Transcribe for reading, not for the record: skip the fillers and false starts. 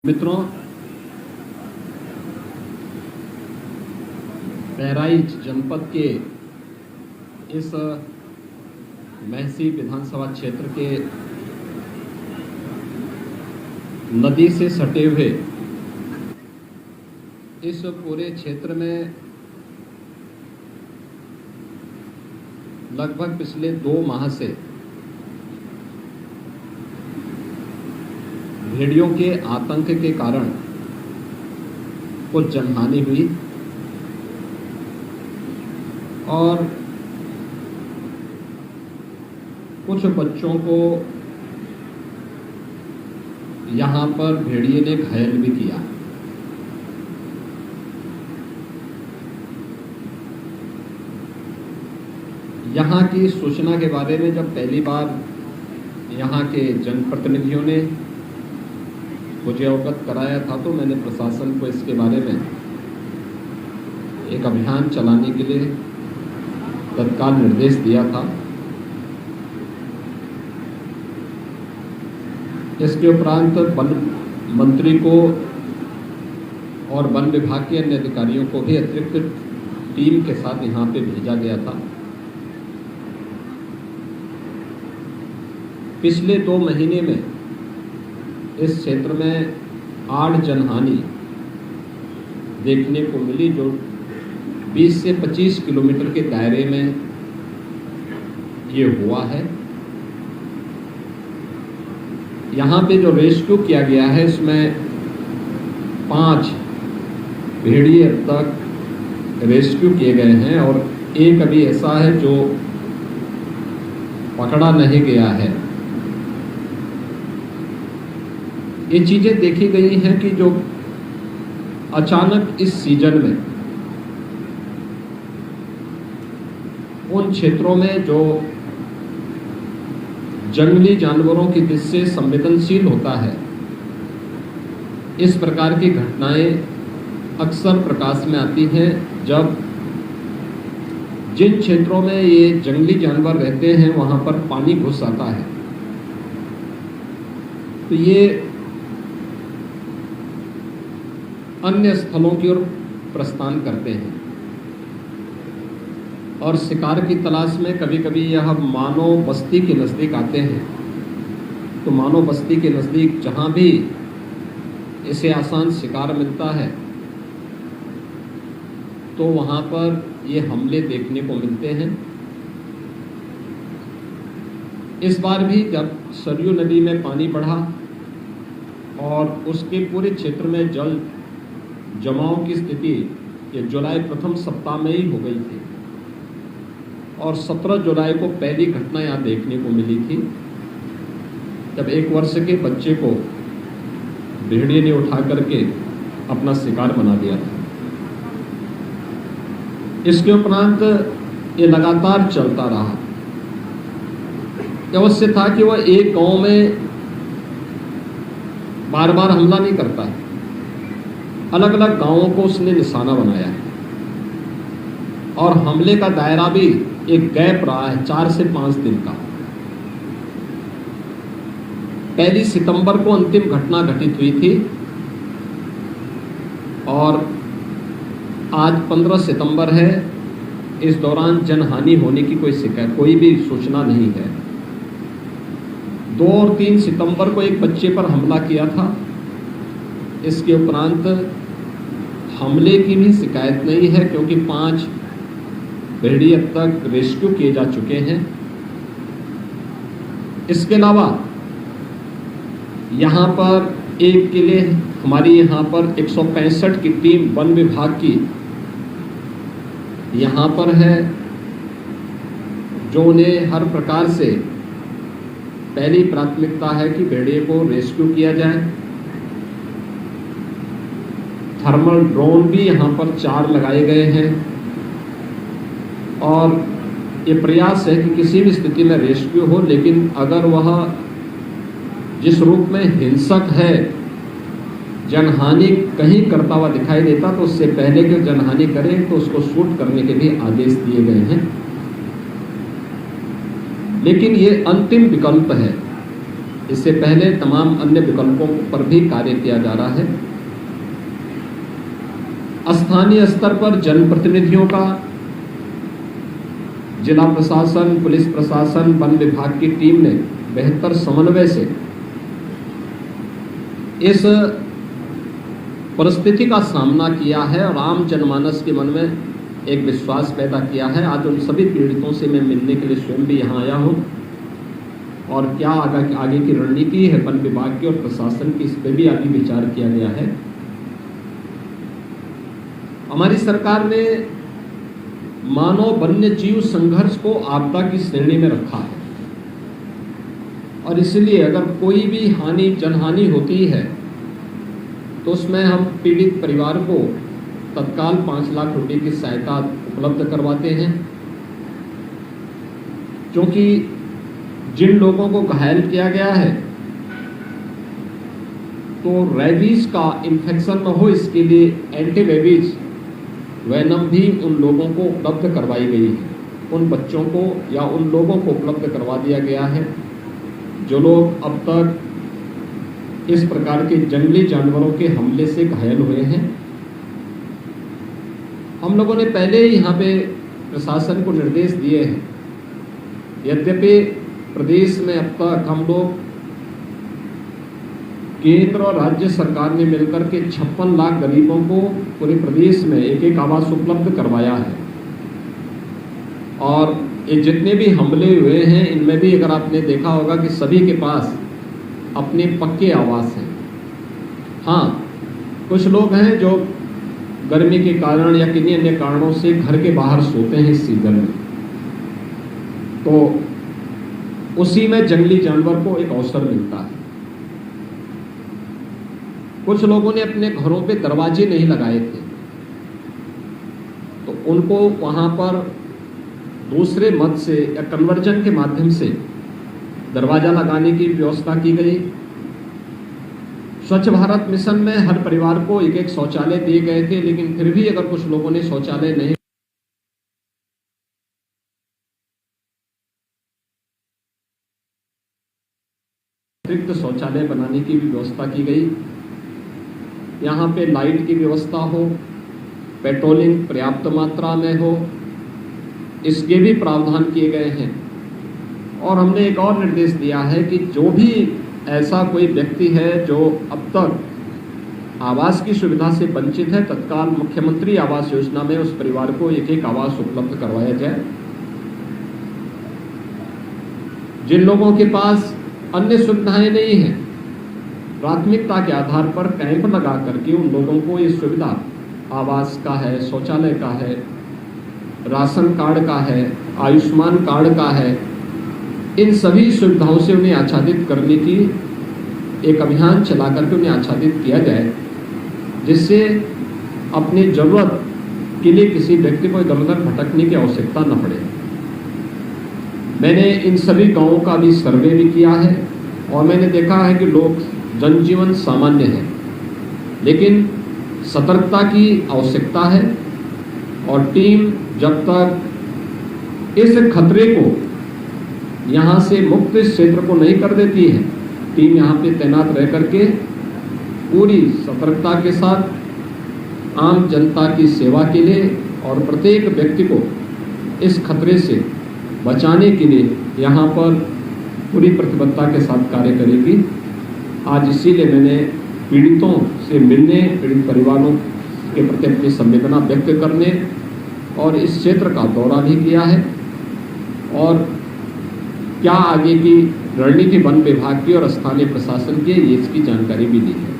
मित्रों, बहराइच जनपद के इस महसी विधानसभा क्षेत्र के नदी से सटे हुए इस पूरे क्षेत्र में लगभग पिछले 2 माह से भेड़ियों के आतंक के कारण कुछ जनहानि हुई और कुछ बच्चों को यहाँ पर भेड़िए ने घायल भी किया। यहाँ की सूचना के बारे में जब पहली बार यहाँ के जनप्रतिनिधियों ने मुझे अवगत कराया था तो मैंने प्रशासन को इसके बारे में एक अभियान चलाने के लिए तत्काल निर्देश दिया था। इसके उपरांत वन मंत्री को और वन विभाग के अन्य अधिकारियों को भी अतिरिक्त टीम के साथ यहाँ पे भेजा गया था। पिछले 2 महीने में इस क्षेत्र में 8 जनहानि देखने को मिली, जो 20 से 25 किलोमीटर के दायरे में ये हुआ है। यहाँ पे जो रेस्क्यू किया गया है इसमें 5 भेड़िए अब तक रेस्क्यू किए गए हैं और एक अभी ऐसा है जो पकड़ा नहीं गया है। ये चीज़ें देखी गई हैं कि जो अचानक इस सीजन में उन क्षेत्रों में जो जंगली जानवरों की दृष्टि से संवेदनशील होता है, इस प्रकार की घटनाएं अक्सर प्रकाश में आती हैं जब जिन क्षेत्रों में ये जंगली जानवर रहते हैं वहाँ पर पानी घुस आता है। तो ये अन्य स्थलों की ओर प्रस्थान करते हैं और शिकार की तलाश में कभी कभी यह मानव बस्ती के नज़दीक आते हैं। तो मानव बस्ती के नज़दीक जहाँ भी इसे आसान शिकार मिलता है तो वहाँ पर ये हमले देखने को मिलते हैं। इस बार भी जब सरयू नदी में पानी बढ़ा और उसके पूरे क्षेत्र में जल जमाव की स्थिति ये जुलाई प्रथम सप्ताह में ही हो गई थी और 17 जुलाई को पहली घटना यहाँ देखने को मिली थी जब 1 वर्ष के बच्चे को भेड़िए ने उठा करके अपना शिकार बना दिया था। इसके उपरांत ये लगातार चलता रहा। अवश्य था कि वह एक गांव में बार बार हमला नहीं करता है, अलग अलग गांवों को उसने निशाना बनाया है और हमले का दायरा भी एक गैप रहा है 4 से 5 दिन का। 1 सितंबर को अंतिम घटना घटित हुई थी और आज 15 सितंबर है। इस दौरान जनहानि होने की कोई भी सूचना नहीं है। 2 और 3 सितंबर को एक बच्चे पर हमला किया था। इसके उपरांत हमले की भी शिकायत नहीं है क्योंकि 5 भेड़िए अब तक रेस्क्यू किए जा चुके हैं। इसके अलावा यहाँ पर एक के लिए हमारी यहाँ पर 165 की टीम वन विभाग की यहाँ पर है, जो उन्हें हर प्रकार से पहली प्राथमिकता है कि भेड़िए को रेस्क्यू किया जाए। थर्मल ड्रोन भी यहाँ पर 4 लगाए गए हैं और ये प्रयास है कि किसी भी स्थिति में रेस्क्यू हो, लेकिन अगर वह जिस रूप में हिंसक है, जनहानि कहीं करता हुआ दिखाई देता तो उससे पहले कि जनहानि करे तो उसको शूट करने के भी आदेश दिए गए हैं। लेकिन ये अंतिम विकल्प है इससे पहले तमाम अन्य विकल्पों पर भी कार्य किया जा रहा है। स्थानीय स्तर पर जनप्रतिनिधियों का, जिला प्रशासन, पुलिस प्रशासन, वन विभाग की टीम ने बेहतर समन्वय से इस परिस्थिति का सामना किया है और आम जनमानस के मन में एक विश्वास पैदा किया है। आज उन सभी पीड़ितों से मैं मिलने के लिए स्वयं भी यहाँ आया हूँ और क्या आगे की रणनीति है वन विभाग की और प्रशासन की, इस पर भी अभी विचार किया गया है। हमारी सरकार ने मानव वन्य जीव संघर्ष को आपदा की श्रेणी में रखा है और इसलिए अगर कोई भी जनहानि होती है तो उसमें हम पीड़ित परिवार को तत्काल 5 लाख रुपए की सहायता उपलब्ध करवाते हैं, क्योंकि जिन लोगों को घायल किया गया है तो रेबीज का इन्फेक्शन न हो, इसके लिए एंटी रेबीज वैनम भी उन लोगों को उपलब्ध करवाई गई है। उन बच्चों को या उन लोगों को उपलब्ध करवा दिया गया है जो लोग अब तक इस प्रकार के जंगली जानवरों के हमले से घायल हुए हैं। हम लोगों ने पहले ही यहाँ पे प्रशासन को निर्देश दिए हैं। यद्यपि प्रदेश में अब तक हम लोग केंद्र और राज्य सरकार ने मिलकर के 56 लाख गरीबों को पूरे प्रदेश में एक आवास उपलब्ध करवाया है और ये जितने भी हमले हुए हैं इनमें भी अगर आपने देखा होगा कि सभी के पास अपने पक्के आवास हैं। हाँ, कुछ लोग हैं जो गर्मी के कारण या किन्हीं अन्य कारणों से घर के बाहर सोते हैं इस सीजन में, तो उसी में जंगली जानवर को एक अवसर मिलता है। कुछ लोगों ने अपने घरों पे दरवाजे नहीं लगाए थे तो उनको वहां पर दूसरे मत से या कन्वर्जन के माध्यम से दरवाजा लगाने की व्यवस्था की गई। स्वच्छ भारत मिशन में हर परिवार को एक शौचालय दिए गए थे, लेकिन फिर भी अगर कुछ लोगों ने शौचालय नहीं, अतिरिक्त शौचालय बनाने की भी व्यवस्था की गई। यहाँ पे लाइट की व्यवस्था हो, पेट्रोलिंग पर्याप्त मात्रा में हो, इसके भी प्रावधान किए गए हैं। और हमने एक और निर्देश दिया है कि जो भी ऐसा कोई व्यक्ति है जो अब तक आवास की सुविधा से वंचित है, तत्काल मुख्यमंत्री आवास योजना में उस परिवार को एक आवास उपलब्ध करवाया जाए। जिन लोगों के पास अन्य सुविधाएं नहीं हैं, प्राथमिकता के आधार पर कैंप लगा करके उन लोगों को ये सुविधा आवास का है, शौचालय का है, राशन कार्ड का है, आयुष्मान कार्ड का है, इन सभी सुविधाओं से उन्हें आच्छादित करने की एक अभियान चला करके उन्हें आच्छादित किया जाए, जिससे अपनी ज़रूरत के लिए किसी व्यक्ति को इधर उधर भटकने की आवश्यकता न पड़े। मैंने इन सभी गांवों का भी सर्वे भी किया है और मैंने देखा है कि लोग जनजीवन सामान्य है, लेकिन सतर्कता की आवश्यकता है और टीम जब तक इस खतरे को यहाँ से मुक्त क्षेत्र को नहीं कर देती है, टीम यहाँ पे तैनात रह करके पूरी सतर्कता के साथ आम जनता की सेवा के लिए और प्रत्येक व्यक्ति को इस खतरे से बचाने के लिए यहाँ पर पूरी प्रतिबद्धता के साथ कार्य करेगी। आज इसीलिए मैंने पीड़ितों से मिलने, पीड़ित परिवारों के प्रति अपनी संवेदना व्यक्त करने और इस क्षेत्र का दौरा भी किया है और क्या आगे की रणनीति वन विभाग की और स्थानीय प्रशासन की है, ये इसकी जानकारी भी दी है।